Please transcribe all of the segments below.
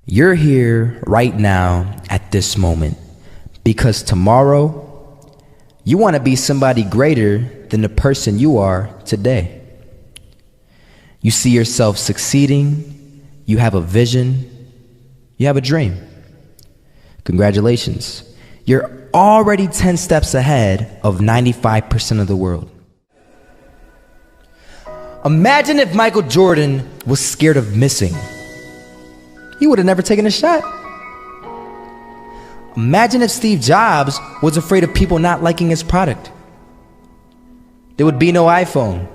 You're here right now at this moment because tomorrow you want to be somebody greater than the person you are today. You see yourself succeeding, you have a vision, you have a dream. Congratulations. You're already 10 steps ahead of 95% of the world. Imagine if Michael Jordan was scared of missing. He would have never taken a shot. Imagine if Steve Jobs was afraid of people not liking his product. There would be no iPhone.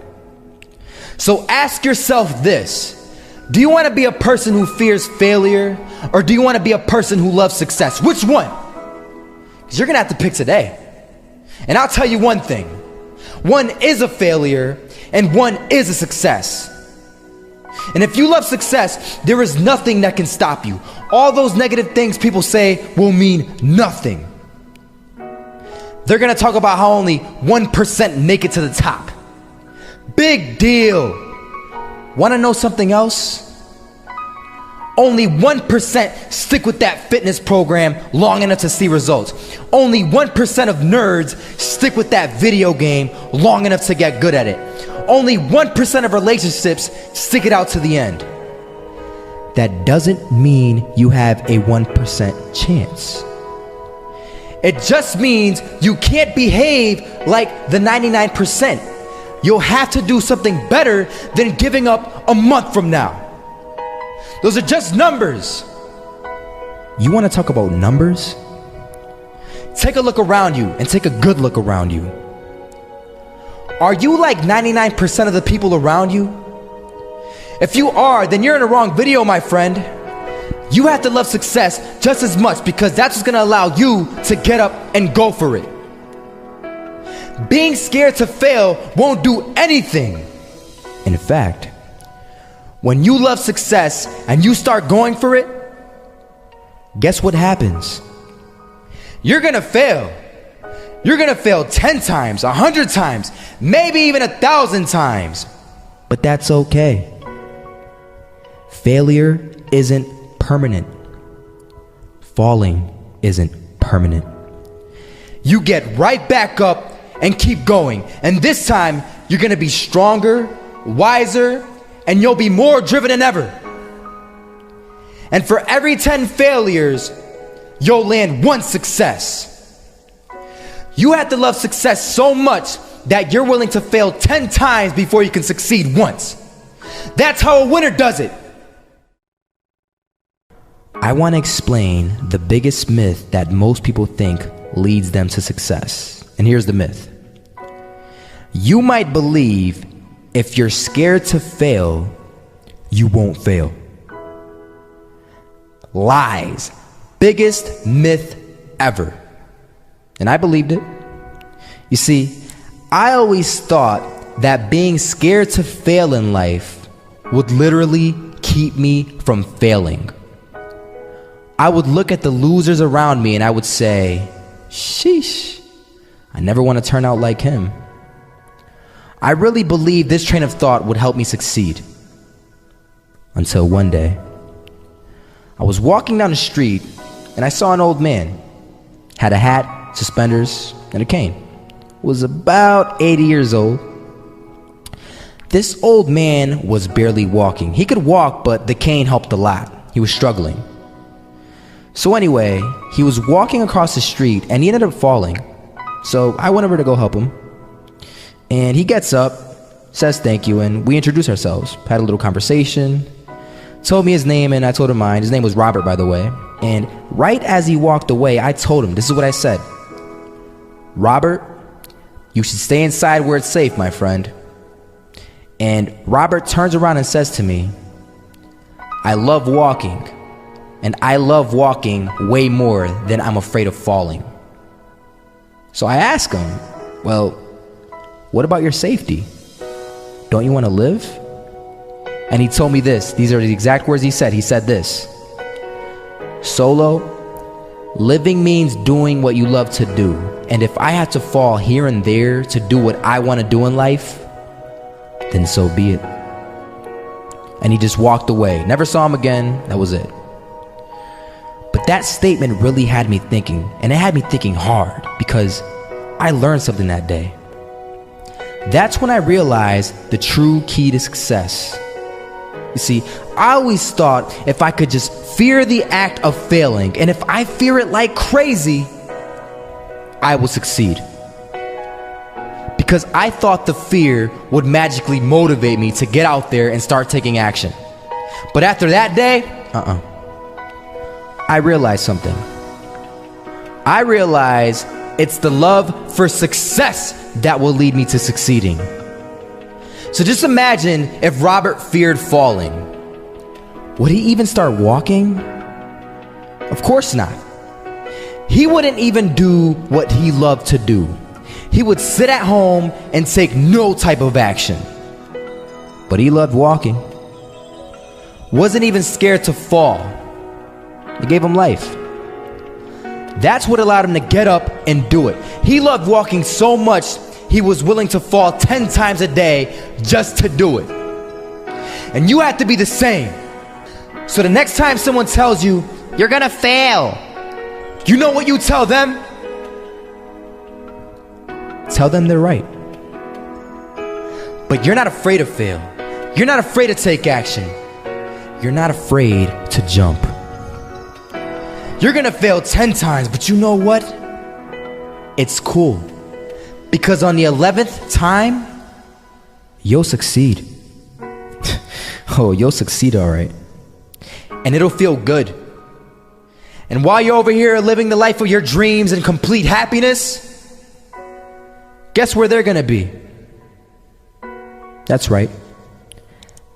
So ask yourself this: do you want to be a person who fears failure, or do you want to be a person who loves success? Which one? Because you're going to have to pick today. And I'll tell you one thing: one is a failure and one is a success. And if you love success, there is nothing that can stop you. All those negative things people say will mean nothing. They're going to talk about how only 1% make it to the top. Big deal. Want to know something else? Only 1% stick with that fitness program long enough to see results. Only 1% of nerds stick with that video game long enough to get good at it. Only 1% of relationships stick it out to the end. That doesn't mean you have a 1% chance. It just means you can't behave like the 99%. You'll have to do something better than giving up a month from now. Those are just numbers. You want to talk about numbers? Take a look around you and take a good look around you. Are you like 99% of the people around you? If you are, then you're in the wrong video, my friend. You have to love success just as much, because that's what's going to allow you to get up and go for it. Being scared to fail won't do anything. In fact, when you love success and you start going for it, guess what happens? You're going to fail. You're going to fail 10 times, 100 times, maybe even 1,000 times. But that's okay. Failure isn't permanent. Falling isn't permanent. You get right back up and keep going. And this time, you're going to be stronger, wiser, and you'll be more driven than ever. And for every 10 failures, you'll land one success. You have to love success so much that you're willing to fail 10 times before you can succeed once. That's how a winner does it. I want to explain the biggest myth that most people think leads them to success. And here's the myth. You might believe if you're scared to fail, you won't fail. Lies. Biggest myth ever. And I believed it. You see, I always thought that being scared to fail in life would literally keep me from failing. I would look at the losers around me and I would say, sheesh, I never want to turn out like him. I really believed this train of thought would help me succeed. Until one day, I was walking down the street and I saw an old man. Had a hat, suspenders, and a cane. Was about 80 years old. This old man was barely walking. He could walk, but the cane helped a lot. He was struggling. So anyway, he was walking across the street and he ended up falling. So I went over to go help him. And he gets up, says thank you, and we introduced ourselves. Had a little conversation. Told me his name and I told him mine. His name was Robert, by the way. And right as he walked away, I told him, this is what I said. Robert, you should stay inside where it's safe, my friend. And Robert turns around and says to me, I love walking. And I love walking way more than I'm afraid of falling. So I asked him, well, what about your safety? Don't you want to live? And he told me this. These are the exact words he said. He said this: Solo, living means doing what you love to do. And if I have to fall here and there to do what I want to do in life, then so be it. And he just walked away. Never saw him again. That was it. that statement really had me thinking, and it had me thinking hard because I learned something that day. That's when I realized the true key to success. You see, I always thought if I could just fear the act of failing, and if I fear it like crazy, I will succeed. Because I thought the fear would magically motivate me to get out there and start taking action. But after that day, I realized something. I realized it's the love for success that will lead me to succeeding. So just imagine if Robert feared falling. Would he even start walking? Of course not. He wouldn't even do what he loved to do. He would sit at home and take no type of action. But he loved walking. Wasn't even scared to fall. It gave him life. That's what allowed him to get up and do it. He loved walking so much, he was willing to fall 10 times a day just to do it. And you have to be the same. So the next time someone tells you, you're gonna fail, you know what you tell them? Tell them they're right. But you're not afraid to fail. You're not afraid to take action. You're not afraid to jump. You're gonna fail 10 times, but you know what? It's cool. Because on the 11th time, you'll succeed. Oh, you'll succeed, all right. And it'll feel good. And while you're over here living the life of your dreams and complete happiness, guess where they're gonna be? That's right.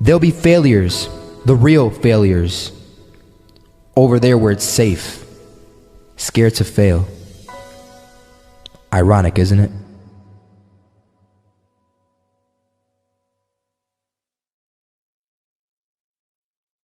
They'll be failures, the real failures. Over there where it's safe, scared to fail. Ironic, isn't it?